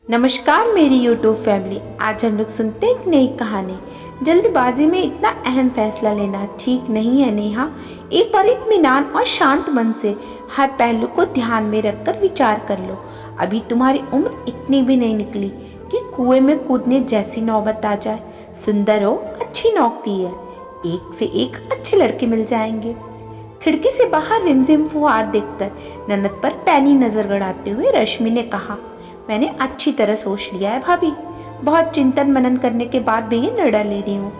नमस्कार मेरी YouTube family. आज हम लोग सुनते हैं एक नई कहानी। जल्दबाजी में इतना अहम फैसला लेना ठीक नहीं है नेहा। एक बार इत्मीनान और शांत मन से हर पहलू को ध्यान में रखकर विचार कर लो। अभी तुम्हारी उम्र इतनी भी नहीं निकली कि कुएं में कूदने जैसी नौबत आ जाए। सुंदर हो, अच्छी नौकरी है, एक से एक अच्छे लड़के मिल जाएंगे। खिड़की से बाहर रिमझिम फुहार देखकर ननद पर पैनी नजर गड़ाते हुए रश्मि ने कहा, मैंने अच्छी तरह सोच लिया है भाभी। बहुत चिंतन मनन करने के बाद भी ये निर्णय ले रही हूँ।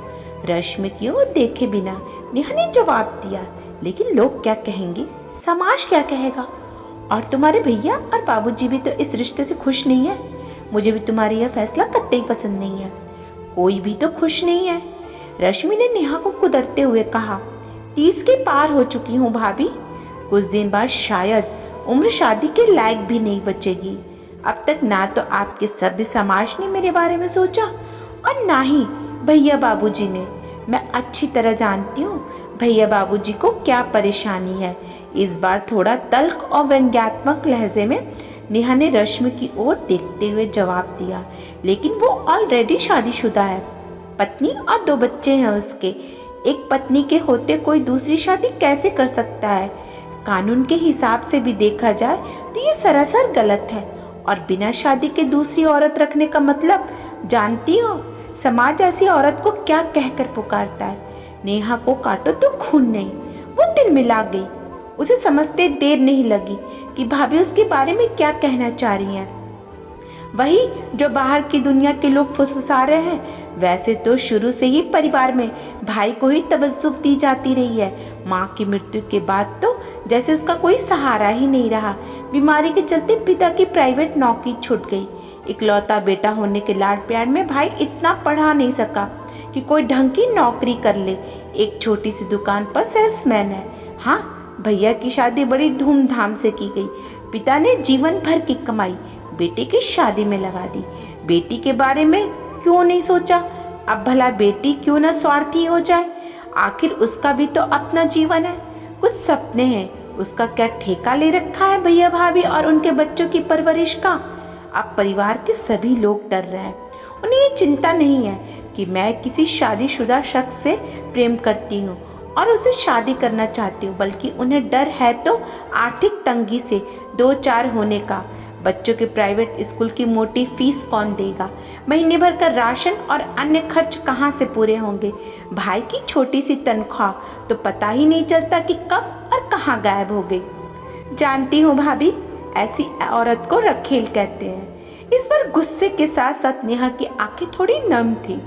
रश्मि की ओर देखे बिना नेहा ने जवाब दिया, लेकिन लोग क्या कहेंगे, समाज क्या कहेगा? और तुम्हारे भैया और बाबूजी भी तो इस रिश्ते से खुश नहीं है। मुझे भी तुम्हारा यह फैसला कतई पसंद नहीं है। कोई भी तो खुश नहीं है। रश्मि ने नेहा को कुदरते हुए कहा, 30 के पार हो चुकी हूँ भाभी। कुछ दिन बाद शायद उम्र शादी के लायक भी नहीं बचेगी। अब तक ना तो आपके सभ्य समाज ने मेरे बारे में सोचा और ना ही भैया बाबूजी ने। मैं अच्छी तरह जानती हूँ भैया बाबूजी को क्या परेशानी है। इस बार थोड़ा तल्ख और व्यंग्यात्मक लहजे में नेहा ने रश्मि की ओर देखते हुए जवाब दिया, लेकिन वो ऑलरेडी शादीशुदा है। पत्नी और 2 बच्चे हैं उसके। एक पत्नी के होते कोई दूसरी शादी कैसे कर सकता है? कानून के हिसाब से भी देखा जाए तो ये सरासर गलत है। और बिना शादी के दूसरी औरत रखने का मतलब जानती हो समाज ऐसी औरत को क्या कहकर पुकारता है? नेहा को काटो तो खून नहीं, वो दिल में लाग गई। उसे समझते देर नहीं लगी कि भाभी उसके बारे में क्या कहना चाह रही हैं। वही जो बाहर की दुनिया के लोग फुसफुसा रहे हैं। वैसे तो शुरू से ही परिवार में भाई को ही तवज्जो दी जाती रही है। माँ की मृत्यु के बाद तो जैसे उसका कोई सहारा ही नहीं रहा। बीमारी के चलते पिता की प्राइवेट नौकरी छूट गई। इकलौता बेटा होने के लाड प्यार में भाई इतना पढ़ा नहीं सका कि कोई ढंग की नौकरी कर ले। एक छोटी सी दुकान पर सेल्समैन है। हाँ, भैया की शादी बड़ी धूमधाम से की गई। पिता ने जीवन भर की कमाई बेटी की शादी में लगा दी। बेटी के बारे में क्यों नहीं सोचा? अब भला बेटी क्यों ना स्वार्थी हो जाए? आखिर उसका भी तो अपना जीवन है, कुछ सपने हैं। उसका क्या ठेका ले रखा है भैया भाभी और उनके बच्चों की परवरिश का? अब परिवार के सभी लोग डर रहे हैं। उन्हें ये चिंता नहीं है कि मैं किसी शादीशुदा शख्स से प्रेम करती हूँ और उसे शादी करना चाहती हूँ, बल्कि उन्हें डर है तो आर्थिक तंगी से 2-4 होने का। बच्चों के प्राइवेट स्कूल की मोटी फीस कौन देगा? महीने भर का राशन और अन्य खर्च कहाँ से पूरे होंगे? भाई की छोटी सी तनख्वाह तो पता ही नहीं चलता कि कब और कहाँ गायब हो गई। जानती हूँ भाभी, ऐसी औरत को रखेल कहते हैं। इस बार गुस्से के साथ साथ नेहा की आंखें थोड़ी नम थी।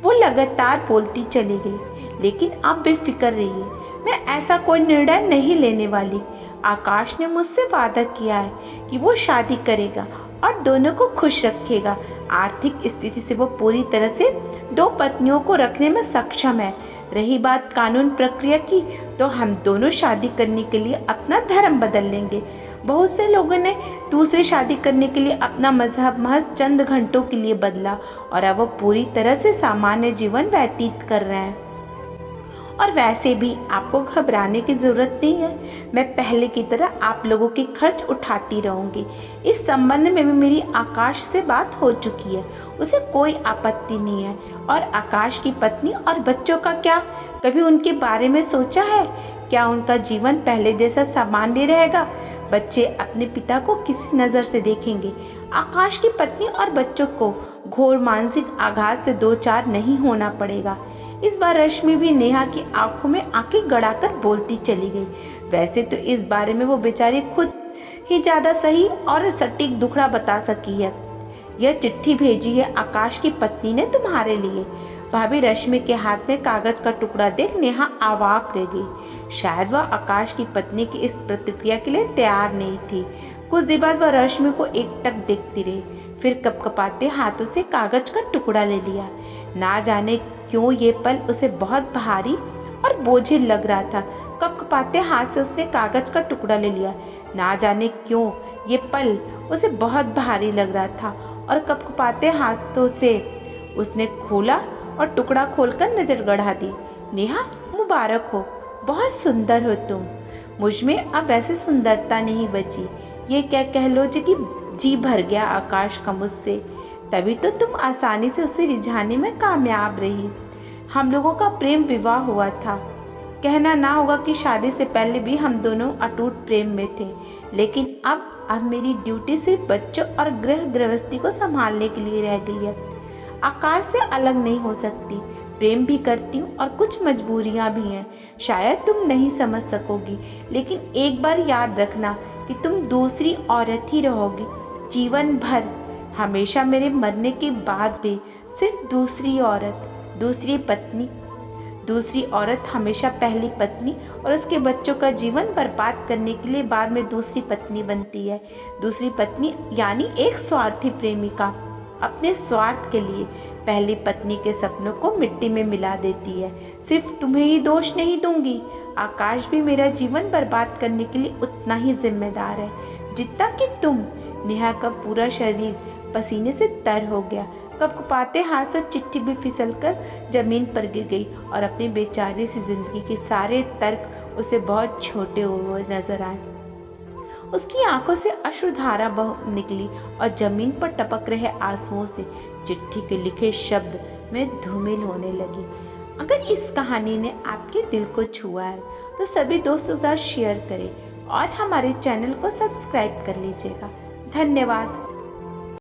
वो लगातार बोलती चली गई, लेकिन आप बेफिक्र रहिए, मैं ऐसा कोई निर्णय नहीं लेने वाली। आकाश ने मुझसे वादा किया है कि वो शादी करेगा और दोनों को खुश रखेगा। आर्थिक स्थिति से वो पूरी तरह से 2 पत्नियों को रखने में सक्षम है। रही बात कानून प्रक्रिया की, तो हम दोनों शादी करने के लिए अपना धर्म बदल लेंगे। बहुत से लोगों ने दूसरी शादी करने के लिए अपना मजहब महज चंद घंटों के लिए बदला और अब वो पूरी तरह से सामान्य जीवन व्यतीत कर रहे हैं। और वैसे भी आपको घबराने की ज़रूरत नहीं है। मैं पहले की तरह आप लोगों के खर्च उठाती रहूँगी। इस संबंध में भी मेरी आकाश से बात हो चुकी है, उसे कोई आपत्ति नहीं है। और आकाश की पत्नी और बच्चों का क्या? कभी उनके बारे में सोचा है? क्या उनका जीवन पहले जैसा सामान्य रहेगा? बच्चे अपने पिता को किस नज़र से देखेंगे? आकाश की पत्नी और बच्चों को घोर मानसिक आघात से 2-4 नहीं होना पड़ेगा। इस बार रश्मि भी नेहा की आंखों में आंखें गड़ाकर बोलती चली गई। वैसे तो इस बारे में वो बेचारी खुद ही ज़्यादा सही और सटीक दुखड़ा बता सकी है। यह चिट्ठी भेजी है आकाश की पत्नी ने तुम्हारे लिए। भाभी, रश्मि के हाथ में कागज का टुकड़ा देख नेहा अवाक रह गई। शायद वह आकाश की पत्नी की इस प्रतिक्रिया के लिए तैयार नहीं थी। कुछ देर बाद वह रश्मि को एकटक देखती रही, फिर कपकपाते हाथों से कागज का टुकड़ा ले लिया। ना जाने क्यों ये पल उसे बहुत भारी और बोझिल लग रहा था। कपकपाते हाथ से उसने कागज का टुकड़ा ले लिया। ना जाने क्यों ये पल उसे बहुत भारी लग रहा था और कपकपाते हाथों से उसने खोला और टुकड़ा खोलकर नजर गड़ा दी। नेहा, मुबारक हो, बहुत सुंदर हो तुम। मुझ में अब वैसे सुंदरता नहीं बची। ये क्या कह लो जी कि जी भर गया आकाश का मुझसे, तभी तो तुम आसानी से उसे रिझाने में कामयाब रही। हम लोगों का प्रेम विवाह हुआ था। कहना ना होगा कि शादी से पहले भी हम दोनों अटूट प्रेम में थे, लेकिन अब मेरी ड्यूटी सिर्फ बच्चों और गृहस्थी को संभालने के लिए रह गई है। आकाश से अलग नहीं हो सकती, प्रेम भी करती हूँ और कुछ मजबूरियाँ भी हैं। शायद तुम नहीं समझ सकोगी, लेकिन एक बार याद रखना कि तुम दूसरी औरत ही रहोगी जीवन भर, हमेशा। मेरे मरने के बाद भी सिर्फ दूसरी औरत, दूसरी पत्नी। दूसरी औरत हमेशा पहली पत्नी और उसके बच्चों का जीवन बर्बाद करने के लिए बाद में दूसरी पत्नी बनती है। दूसरी पत्नी यानी एक स्वार्थी प्रेमिका, अपने स्वार्थ के लिए पहली पत्नी के सपनों को मिट्टी में मिला देती है। सिर्फ तुम्हें ही दोष नहीं दूंगी, आकाश भी मेरा जीवन बर्बाद करने के लिए उतना ही जिम्मेदार है जितना कि तुम। नेहा का पूरा शरीर पसीने से तर हो गया। कपकपाते हाथ से चिट्ठी भी फिसलकर जमीन पर गिर गई और अपनी बेचारी सी जिंदगी के सारे तर्क उसे बहुत छोटे हुए नजर आए। उसकी आंखों से अश्रुधारा बह निकली और जमीन पर टपक रहे आंसुओं से चिट्ठी के लिखे शब्द में धूमिल होने लगी। अगर इस कहानी ने आपके दिल को छुआ है तो सभी दोस्तों के साथ शेयर करें और हमारे चैनल को सब्सक्राइब कर लीजिएगा। धन्यवाद।